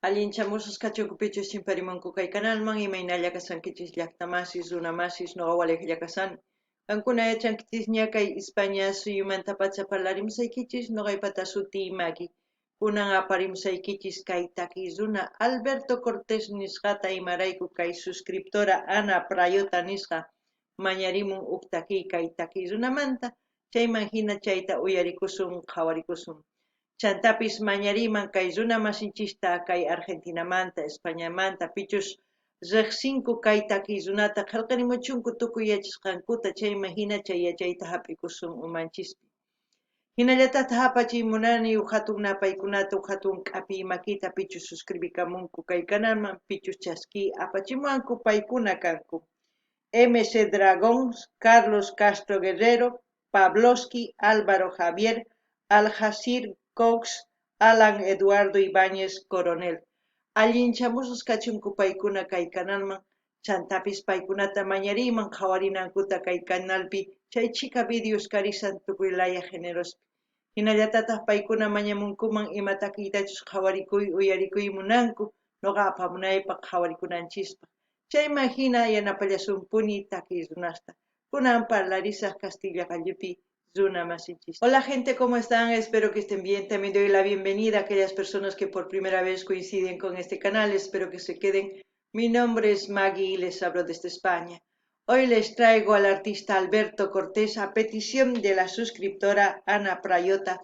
Allinchamusas kachunkupichus chimparimunku kay kanalman imaynalla kasankichis llaqtamasis runamasis nuqawalej llakasan. Qankuna yachankichis ña kay España suyumanta pacha parlarimsaykichis nuqaypata suti Maki. Kunan aparimsaykichis kay takiy runa Alberto Cortés nisqata imarayku kay suscriptora Ana Prayota nisqa mañarimun uk takiy kay takiy runamanta chayman hina chayta uyarikusun qhawarikusun. Chantapis mañariman kay runa masinchista kay Argentinamanta, Españamanta, pichus riqsinku kay takiy runata qillqarimuchunku tukuy yachasqankuta chayman hina chay yachayta hap'ikusun umanchispi. Hinallatata hapachimunani hatun napaykunata hatun k'api makita pichus suscribikamunku kay kanalman pichus chaski apachimuanku paykuna kanku. MC Dragons, Carlos Castro Guerrero, Pavlovsky, Álvaro Javier, Aljacir Cox, Alan Eduardo Ibáñez Coronel. Allinchamusus kachunku paykuna kay kanalman, chantapis paykunata mañariman qhawarinankuta kay kanalpi chay chika videos karisan tukuylaya generospi. Hinallatataq paykuna mañamunkuman ima takiytachus qhawarikuy uyarikuy munanku nuqa apamunaypaq qhawarikunanchispa. Chayman hina yanapallasumpuni takiy runasta. Kunan parlarisaq Castilla Gallupi runa masinchis. Hola gente, ¿cómo están? Espero que estén bien. También doy la bienvenida a aquellas personas que por primera vez coinciden con este canal. Espero que se queden. Mi nombre es Maggie y les hablo desde España. Hoy les traigo al artista Alberto Cortés a petición de la suscriptora Ana Prayota.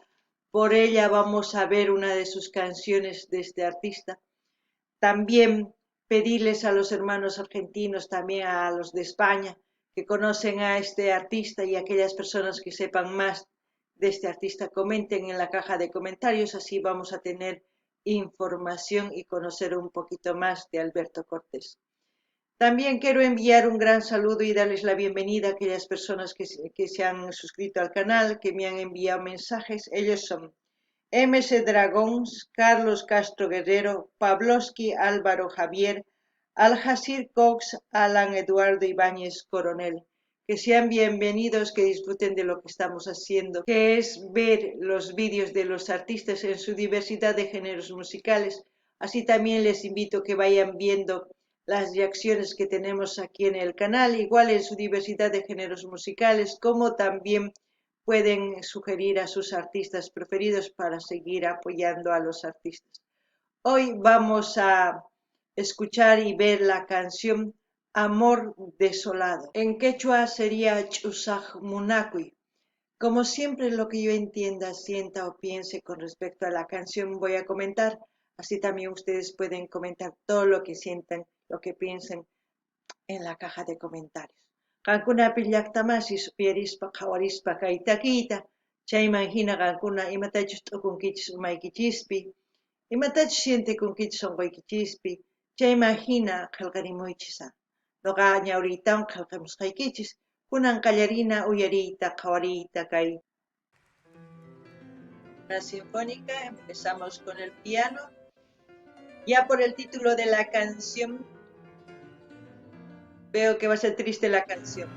Por ella vamos a ver una de sus canciones de este artista. También pedirles a los hermanos argentinos, también a los de España, que conocen a este artista y a aquellas personas que sepan más de este artista, comenten en la caja de comentarios, así vamos a tener información y conocer un poquito más de Alberto Cortés. También quiero enviar un gran saludo y darles la bienvenida a aquellas personas que se han suscrito al canal, que me han enviado mensajes. Ellos son MC Dragons, Carlos Castro Guerrero, Pavlovsky Álvaro Javier, Aljacir Cox, Alan Eduardo Ibáñez Coronel. Que sean bienvenidos, que disfruten de lo que estamos haciendo, que es ver los vídeos de los artistas en su diversidad de géneros musicales. Así también les invito a que vayan viendo las reacciones que tenemos aquí en el canal, igual en su diversidad de géneros musicales, como también pueden sugerir a sus artistas preferidos para seguir apoyando a los artistas. Hoy vamos a escuchar y ver la canción Amor Desolado. En quechua sería Chusaj Munakui. Como siempre, lo que yo entienda, sienta o piense con respecto a la canción voy a comentar. Así también ustedes pueden comentar todo lo que sientan, lo que piensen en la caja de comentarios. Qankunapi llaqtamasis upiarispa qhawarispa kay takiyta chayman hina qankuna imatachus t'ukunkichis umaykichispi imatachus sientikunkichis unquykichispi chayman hina qillqarimuychisa nuqa ñawriytawan qillqamusqaykichis kunan qallarina uyariyta qhawariyta kay una sinfónica. Empezamos con el piano. Ya por el título de la canción veo que va a ser triste la canción.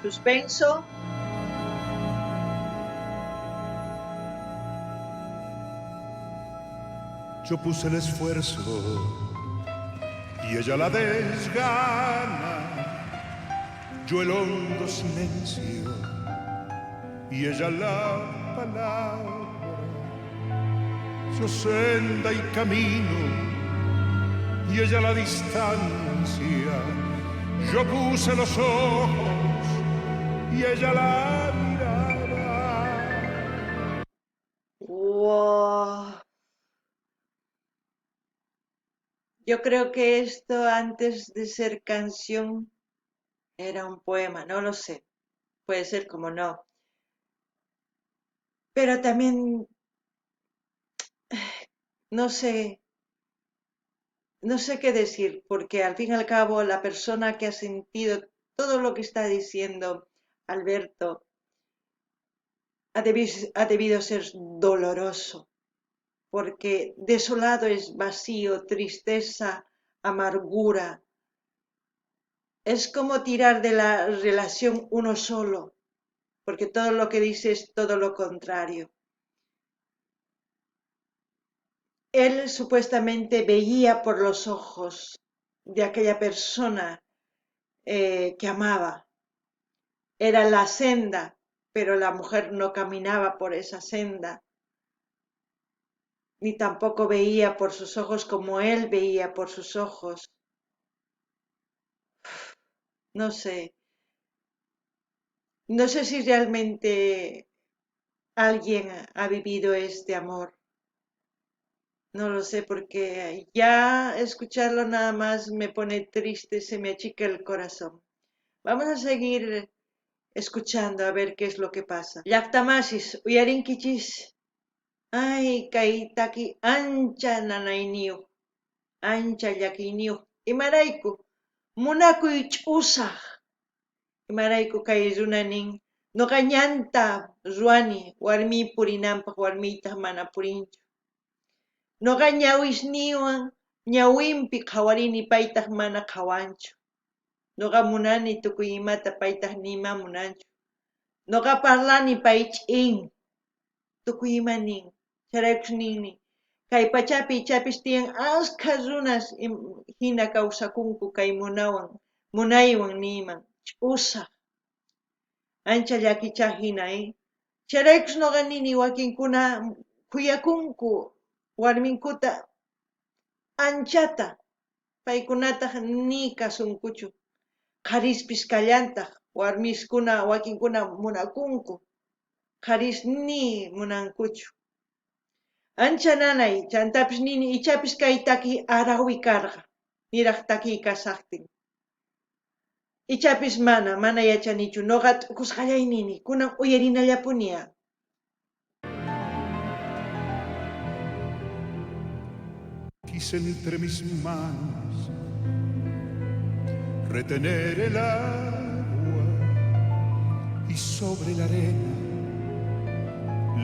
Suspenso. Yo puse el esfuerzo y ella la desgana, yo el hondo silencio y ella la palabra, yo senda y camino y ella la distancia, yo puse los ojos y ella la mirada. Wow. Yo creo que esto antes de ser canción era un poema, no lo sé, puede ser como no. Pero también no sé qué decir, porque al fin y al cabo la persona que ha sentido todo lo que está diciendo Alberto ha debido ser doloroso, porque desolado es vacío, tristeza, amargura. Es como tirar de la relación uno solo, porque todo lo que dice es todo lo contrario. Él supuestamente veía por los ojos de aquella persona que amaba. Era la senda, pero la mujer no caminaba por esa senda, ni tampoco veía por sus ojos como él veía por sus ojos. No sé, no sé si realmente alguien ha vivido este amor. No lo sé porque ya escucharlo nada más me pone triste, se me achica el corazón. Vamos a seguir escuchando a ver qué es lo que pasa. Llaqtamasis, uyarinkichis. Ay, kaitaki ancha nanayniu, ancha llakiniu. Imarayku, munakuy ch'usaq. Imarayku kay runanin, noqa ñanta ruwani warmi purinanpaq warmiytaq mana purinchu. Noqa ñawisniwan ñawinpi qhawarini paytaq mana qhawanchu. Noqa munani tukuy imata paytaq nima munanchu. Noqa parlani pay ch'in, tukuy ima nin. Charaykush ninmi, kay pachapi ichapis tiyan achka runas hina kawsakunku kay munaywan niman, ch'usaq, ancha llakichaq hina, Charaykush noqa nini wakinkuna kuyakunku warminkuta anchata, paykunataq ni kasunkuchu. Qharispis kallantaq, warmiskuna wakinkuna munakunku, qharis ni munankuchu. Ancha nanay, chantapis nini ichapis kay taki arawi karqa, niraq taki kasaqtin. Ichapis mana yachanichu, noqa t'ukusqallay nini, kunan uyarinallapunia. Quise entre mis manos retener el agua y sobre la arena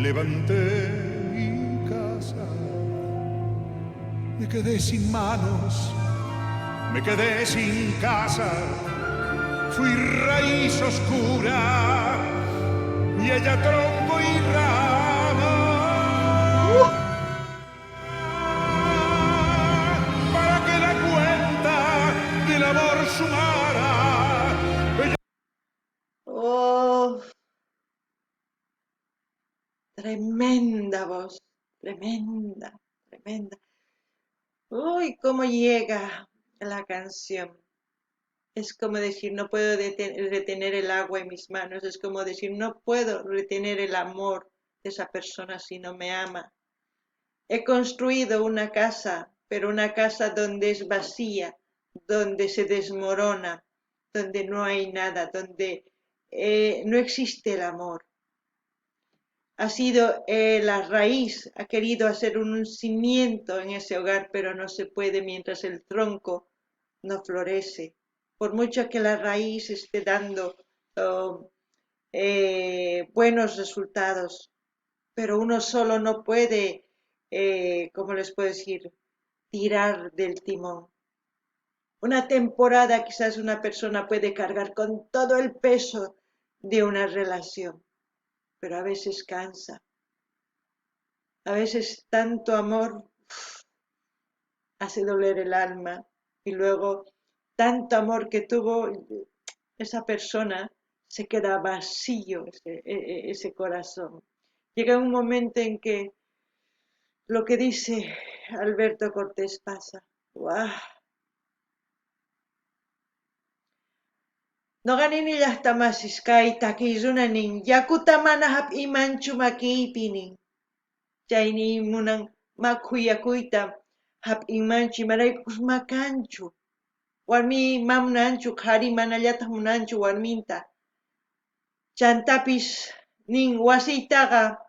levanté mi casa. Me quedé sin manos, me quedé sin casa, fui raíz oscura y ella tronco y rama. Para que la cuenta del amor sumara. Oh, tremenda voz, tremenda, tremenda. Uy, cómo llega la canción. Es como decir, no puedo retener el agua en mis manos. Es como decir, no puedo retener el amor de esa persona si no me ama. He construido una casa, pero una casa donde es vacía, donde se desmorona, donde no hay nada, donde no existe el amor. Ha sido la raíz, ha querido hacer un cimiento en ese hogar, pero no se puede mientras el tronco no florece. Por mucho que la raíz esté dando buenos resultados, pero uno solo no puede, ¿cómo les puedo decir?, tirar del timón. Una temporada quizás una persona puede cargar con todo el peso de una relación, pero a veces cansa. A veces tanto amor hace doler el alma y luego tanto amor que tuvo esa persona se queda vacío ese corazón. Llega un momento en que lo que dice Alberto Cortés pasa. ¡Guau! Noqanini llaqtamasis kay takirunanin yakuta mana hap'imanchu makiypinin. Chayni munan makhuyakuyta hap'inmanchu imaraykush makanchu. Warmi munanchu, qhari manallataq munanchu warminta. Chantapis nin wasiytaqa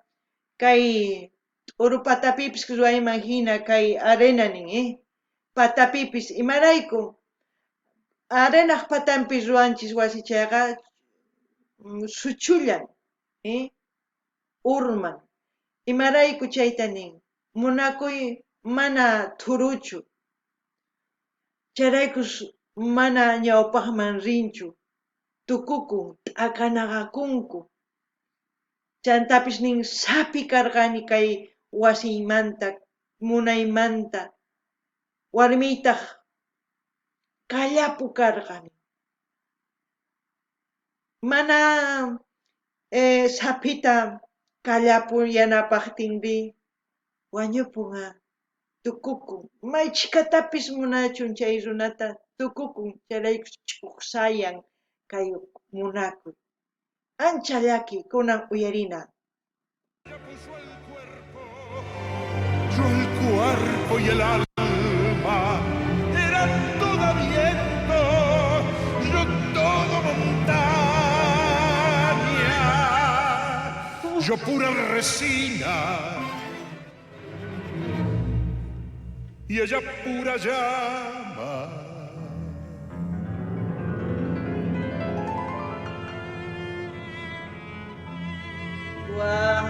kay t'uru patapipis ruwayman hina kay arena nin, patapipis imarayku arenaq patanpi ruwanchis wasichayqa suchullan, urman. Imarayku chayta nin, munakuy mana thuruchu. Charaykush mana ñawpaqman rinchu, tukukun, t'akanaqakunku. Chantapis nin sapi karqani kay wasiymanta munaymanta warmitaq kallapu karqani. Mana sapita kallapu yanapaqtinri wañupunqa tukukun. Maychikatapis munachun chay runata tukukun, chayrayku ch'uqsayan kay munakuy. Ancha llaki kunan uyarina. Yo el cuerpo y el alma eran todo viento, yo todo montaña, yo pura resina y ella pura llama. Guau.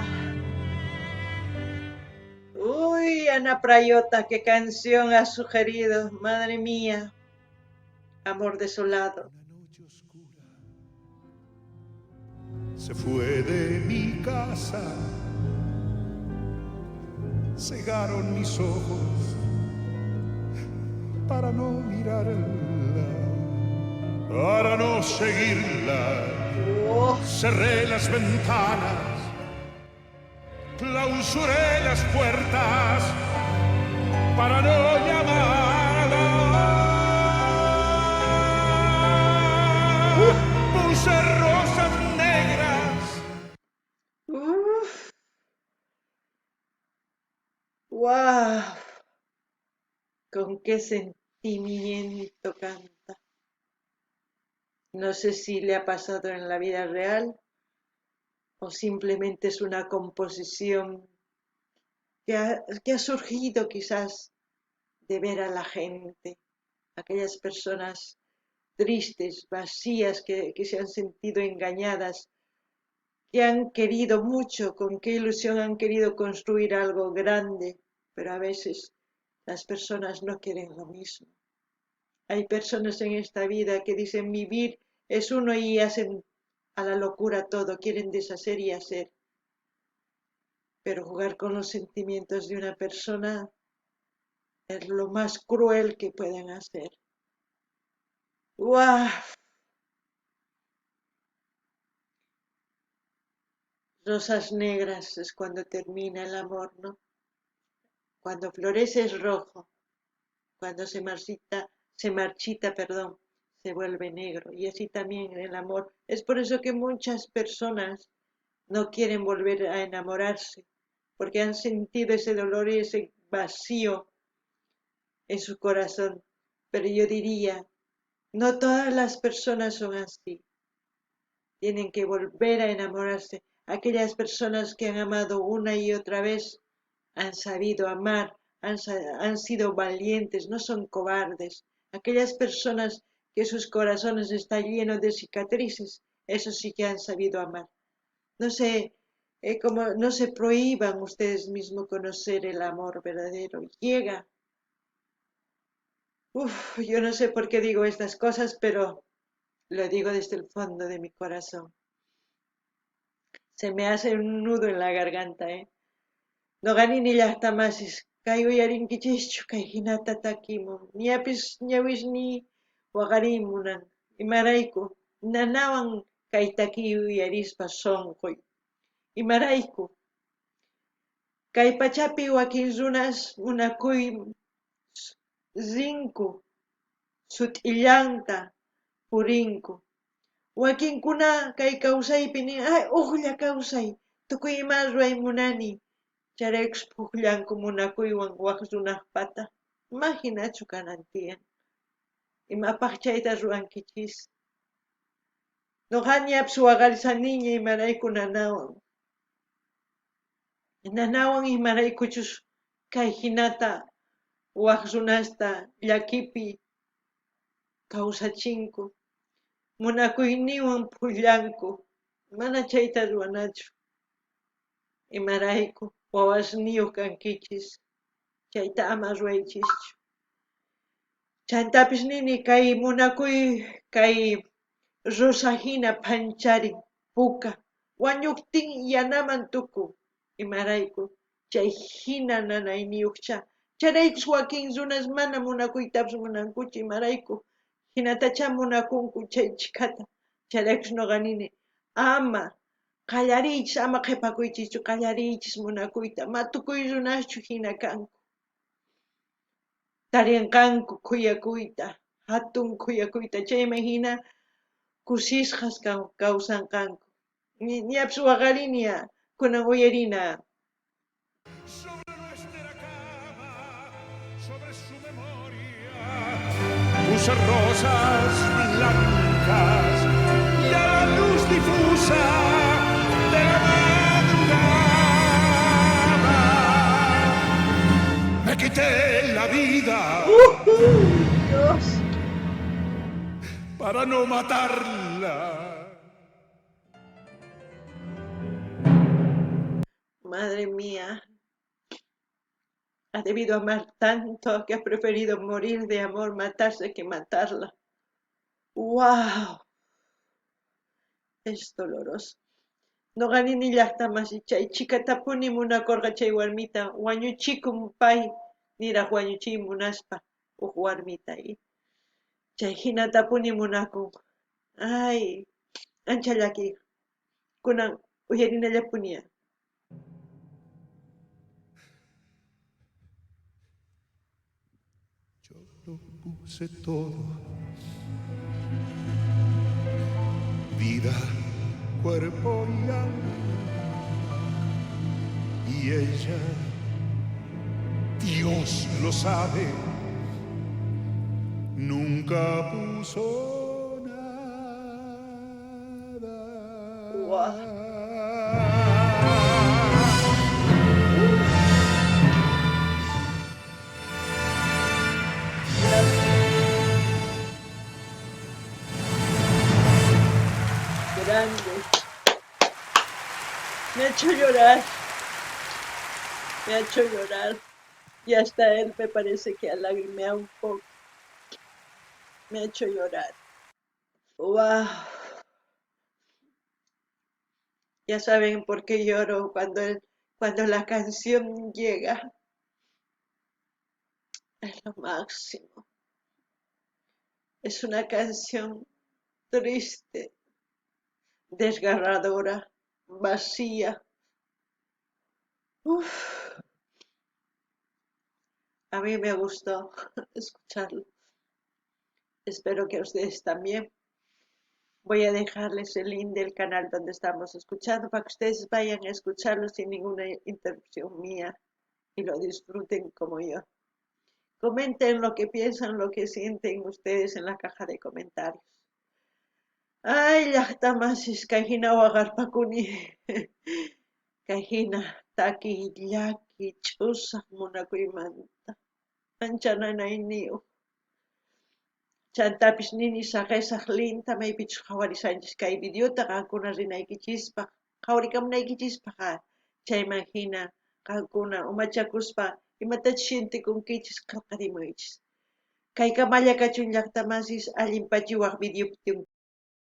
Uy, Ana Prayota, qué canción has sugerido, madre mía. Amor desolado. Una noche oscura se fue de mi casa, cegaron mis ojos para no mirarla, para no seguirla. Oh, Cerré las ventanas, clausuré las puertas para no llamarla. Puse rosas negras. uf, wow. Con qué sentimiento canta. No sé si le ha pasado en la vida real o simplemente es una composición que ha surgido quizás de ver a la gente, aquellas personas tristes, vacías, que se han sentido engañadas, que han querido mucho, con qué ilusión han querido construir algo grande, pero a veces las personas no quieren lo mismo. Hay personas en esta vida que dicen vivir es uno y hacen a la locura todo, quieren deshacer y hacer, pero jugar con los sentimientos de una persona es lo más cruel que pueden hacer. ¡Wow! Rosas negras es cuando termina el amor, ¿no? Cuando florece es rojo, cuando se marchita, perdón, se vuelve negro. Y así también en el amor. Es por eso que muchas personas no quieren volver a enamorarse, porque han sentido ese dolor y ese vacío en su corazón. Pero yo diría, no todas las personas son así. Tienen que volver a enamorarse. Aquellas personas que han amado una y otra vez han sabido amar, han sido valientes, no son cobardes. Aquellas personas que sus corazones están llenos de cicatrices, esos sí que han sabido amar. No se, no se prohíban ustedes mismos conocer el amor verdadero. Llega. Uf, yo no sé por qué digo estas cosas, pero lo digo desde el fondo de mi corazón. Se me hace un nudo en la garganta, ¿eh? No gani ni llaqtamasis, kay uyarinkichikchu kay hinata takimun, ñapis ñawisni waqarimunan, imarayku, nanawan kay takiy uyarispa sonqoy, imarayku, kay pachapi wakin runas munakuy rinku, sut'illanta purinku, wakinkuna kay kawsaypi nin, ay uqlla kawsay, tukuy ima ruray munani, charaykush pukllanku munakuywan waq runaqpata, imaginachu kanan tiyan, imapaq chayta rurankichis. Nuqañapis waqarisaniña imarayku nanawan imaraykuchus kay hinata waq runasta llakipi kawsachinku, munakuyniwan pullanku, mana chayta ruwanachu, imarayku wawasniyuq kankichis, chayta ama ruwaychischu. Chantapis nini kay munakuy kay rosahina pancharin puka, wañuqtin yanaman tukun, imarayku chay hina nanayniyuqcha charaykus wakin runas mana munakuytapas munankuchu imarayku hinatacha munakunku chay chikata charaykus nuqa nini ama qallariychis ama qhipakuychischu qallariychis munakuyta matukuy runaschu hina kanku tarinqanku khuyakuyta hatun khuyakuyta chayman hina kusisqas kawsanqanku ñapas waqariniya kunan uyarina sobre nuestra cama, sobre su memoria, puse rosas blancas y a la luz difusa de la madrugada me quité la vida Dios para no matarla. madre mía ha debido amar tanto que ha preferido morir de amor matarse que matarla wow es doloroso noqanini llaqtamasi chay chikatapuni munakurqa chay warmita wañuchikun pay niraq wañuchiy munaspa uq warmita chay hinatapuni munakun ay ancha llakiyqa kunan uyarinallapuniya Yo lo puse todo, vida, cuerpo y alma, y ella, Dios lo sabe, nunca puso nada. Wow. Grande. Me ha hecho llorar. Me ha hecho llorar. Y hasta él me parece que ha lagrimeado un poco. Me ha hecho llorar. Wow. Ya saben por qué lloro cuando la canción llega. Es lo máximo. Es una canción triste, desgarradora, vacía. Uf. A mí me gustó escucharlo. Espero que a ustedes también. Voy a dejarles el link del canal donde estamos escuchando para que ustedes vayan a escucharlo sin ninguna interrupción mía y lo disfruten como yo. Comenten lo que piensan, lo que sienten ustedes en la caja de comentarios. Ay, llaqtamasis kayhina waqarpakuni. Kayhina taki llaki ch'usaq munakuymanta. Ancha nanayniyuq. Chantapis nini saqesaq linta maypichus qhawarisanchis kay videota qankuna rinaykichispa qhawrikamunaykichispaqa chayman hina qankuna umachakuspa imatachus shintikunkichis qillqarimuychis kay kamalla kachun llaqtamasis allinpachiwaq videopi